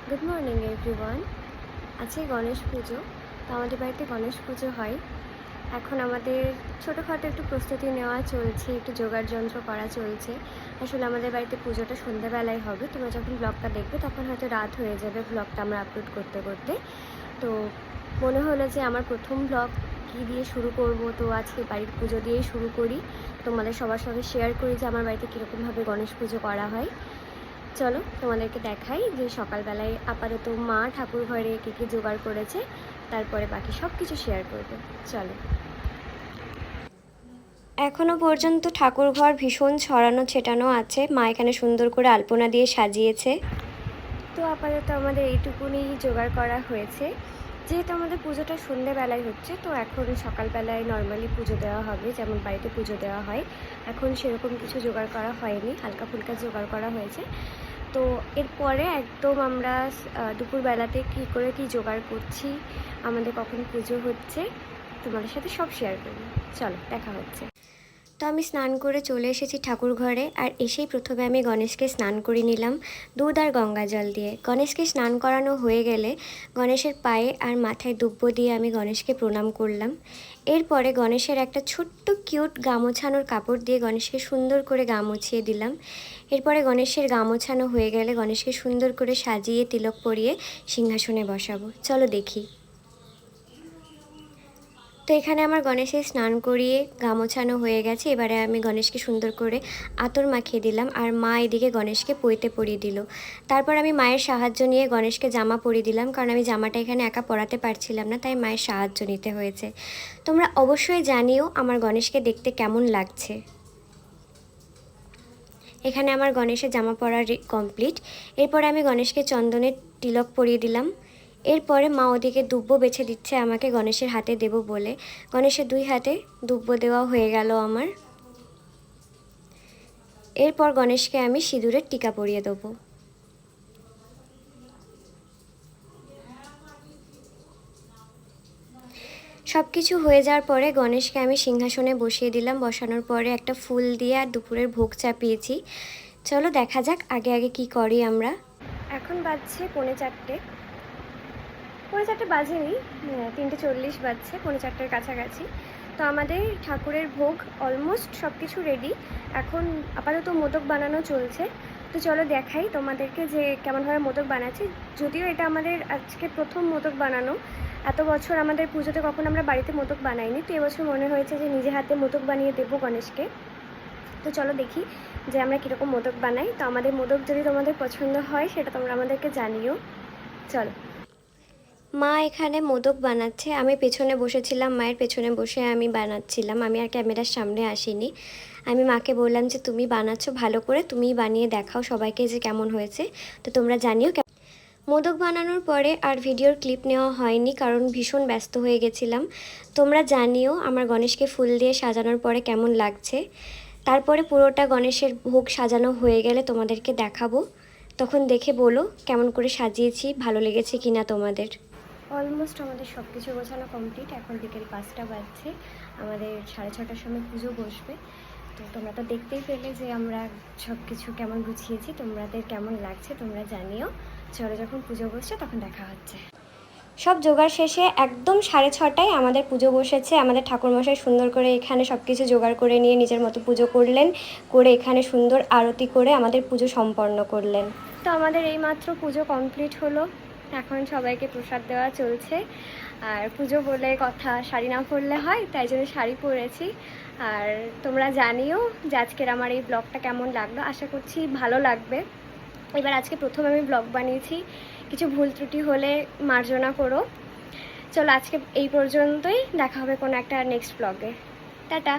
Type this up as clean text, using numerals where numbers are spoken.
Good morning everyone. আজকে গণেশ পুজো। তো আমাদের বাড়িতে গণেশ পুজো হয়। এখন আমাদের ছোটোখাটো একটু প্রস্তুতি নেওয়া চলছে, একটু জোগাড় যন্ত্র করা চলছে। আসলে আমাদের বাড়িতে পুজোটা সন্ধ্যাবেলায় হবে। তোমরা যখন ব্লগটা দেখবে তখন হয়তো রাত হয়ে যাবে ব্লগটা আমরা আপলোড করতে করতে। তো মনে হলো যে আমার প্রথম ব্লগ কী দিয়ে শুরু করব, তো আজকে বাড়ির পুজো দিয়েই শুরু করি। তোমাদের সবার সঙ্গে শেয়ার করি যে আমার বাড়িতে কীরকমভাবে গণেশ পুজো করা হয়। চলো তোমাদেরকে দেখাই যে সকালবেলায় আপাতত মা ঠাকুর ঘরে কী কী জোগাড় করেছে, তারপরে বাকি সব কিছু শেয়ার করবে। চলো। এখনও পর্যন্ত ঠাকুর ঘর ভীষণ ছড়ানো ছেটানো আছে। মা এখানে সুন্দর করে আলপনা দিয়ে সাজিয়েছে। তো আপাতত আমাদের এইটুকুনি জোগাড় করা হয়েছে। যেহেতু আমাদের পুজোটা সন্ধ্যেবেলায় হচ্ছে, তো এখন সকালবেলায় নর্মালি পুজো দেওয়া হবে, যেমন বাড়িতে পুজো দেওয়া হয়। এখন সেরকম কিছু জোগাড় করা হয়নি, হালকা ফুলকা জোগাড় করা হয়েছে। তো এরপরে একদম আমরা দুপুরবেলাতে কী করে কী জোগাড় করছি, আমাদের কখন পুজো হচ্ছে, তোমাদের সাথে সব শেয়ার করব। চলো দেখা হচ্ছে। তো আমি স্নান করে চলে এসেছি ঠাকুর ঘরে। আর এসেই প্রথমে আমি গণেশকে স্নান করে নিলাম দুধ আর গঙ্গা জল দিয়ে। গণেশকে স্নান করানো হয়ে গেলে গণেশের পায়ে আর মাথায় দুব্বো দিয়ে আমি গণেশকে প্রণাম করলাম। এরপরে গণেশের একটা ছোট্ট কিউট গা মোছানোর কাপড় দিয়ে গণেশকে সুন্দর করে গা মুছিয়ে দিলাম। এরপরে গণেশের গা মোছানো হয়ে গেলে গণেশকে সুন্দর করে সাজিয়ে তিলক পরিয়ে সিংহাসনে বসাবো। চলো দেখি। তো এখানে আমার গণেশের স্নান করিয়ে গা মোছানো হয়ে গেছে। এবারে আমি গণেশকে সুন্দর করে আতর মাখিয়ে দিলাম, আর মা এদিকে গণেশকে পইতে পরিয়ে দিল। তারপর আমি মায়ের সাহায্য নিয়ে গণেশকে জামা পরিয়ে দিলাম, কারণ আমি জামাটা এখানে একা পরাতে পারছিলাম না, তাই মায়ের সাহায্য নিতে হয়েছে। তোমরা অবশ্যই জানিও আমার গণেশকে দেখতে কেমন লাগছে। এখানে আমার গণেশের জামা পরা কমপ্লিট। এরপরে আমি গণেশকে চন্দনের তিলক পরিয়ে দিলাম। এরপরে মা ওদিকে দুব্বো বেছে দিচ্ছে আমাকে গণেশের হাতে দেব বলে। গণেশের দুই হাতে দুব্বো দেওয়া হয়ে গেল আমার। এরপর গণেশকে আমি সিঁদুরের টিকা পরিয়ে দেবো। সব কিছু হয়ে যাওয়ার পরে গণেশকে আমি সিংহাসনে বসিয়ে দিলাম। বসানোর পরে একটা ফুল দিয়ে আর দুপুরের ভোগ চাপিয়েছি। চলো দেখা যাক আগে আগে কি করি আমরা। এখন বাজছে 3:45। 3:45 বাজেনি, 3:40 বাজছে, 3:45 কাছাকাছি। তো আমাদের ঠাকুরের ভোগ অলমোস্ট সব কিছু রেডি। এখন আপাতত মোদক বানানো চলছে। তো চলো দেখাই তোমাদেরকে যে কেমনভাবে মোদক বানাচ্ছি। যদিও এটা আমাদের আজকে প্রথম মোদক বানানো। এত বছর আমাদের পুজোতে কখন আমরা বাড়িতে মোদক বানাইনি, তো এবছর মনে হয়েছে যে নিজে হাতে মোদক বানিয়ে দেবো গণেশকে। তো চলো দেখি যে আমরা কীরকম মোদক বানাই। তো আমাদের মোদক যদি তোমাদের পছন্দ হয় সেটা তোমরা আমাদেরকে জানিও। চলো। মা এখানে মোদক বানাচ্ছে, আমি পেছনে বসেছিলাম, মায়ের পেছনে বসে আমি বানাচ্ছিলাম। আমি আর ক্যামেরার সামনে আসিনি। আমি মাকে বললাম যে তুমি বানাচ্ছ ভালো করে, তুমিই বানিয়ে দেখাও সবাইকে যে কেমন হয়েছে। তো তোমরা জানিও। মোদক বানানোর পরে আর ভিডিওর ক্লিপ নেওয়া হয়নি, কারণ ভীষণ ব্যস্ত হয়ে গেছিলাম। তোমরা জানিও আমার গণেশকে ফুল দিয়ে সাজানোর পরে কেমন লাগছে। তারপরে পুরোটা গণেশের ভোগ সাজানো হয়ে গেলে তোমাদেরকে দেখাবো, তখন দেখে বলো কেমন করে সাজিয়েছি, ভালো লেগেছে কিনা তোমাদের। অলমোস্ট আমাদের সব কিছু গোছানো কমপ্লিট। এখন বিকেল 5টা বাজছে, আমাদের 6:30টার সময় পুজো বসবে। তো তোমরা তো দেখতেই পেলে যে আমরা সব কিছু কেমন গুছিয়েছি, তোমাদের কেমন লাগছে তোমরা জানিও। চলো যখন পুজো বসছে তখন দেখা হচ্ছে। সব জোগাড় শেষে একদম 6:30টায় আমাদের পুজো বসেছে। আমাদের ঠাকুরমশাই সুন্দর করে এখানে সব কিছু জোগাড় করে নিয়ে নিজের মতো পুজো করলেন, করে এখানে সুন্দর আরতি করে আমাদের পুজো সম্পন্ন করলেন। তো আমাদের এইমাত্র পুজো কমপ্লিট হলো। এখন সবাইকে প্রসাদ দেওয়া চলছে। আর পুজো বলে কথা, শাড়ি না পরলে হয়, তাই জন্য শাড়ি পরেছি। আর তোমরা জানিও যে আজকের আমার এই ব্লগটা কেমন লাগলো। আশা করছি ভালো লাগবে। এবার আজকে প্রথম আমি ব্লগ বানিয়েছি, কিছু ভুল ত্রুটি হলে মার্জনা করো। চলো আজকে এই পর্যন্তই, দেখা হবে কোনো একটা নেক্সট ব্লগে। টাটা।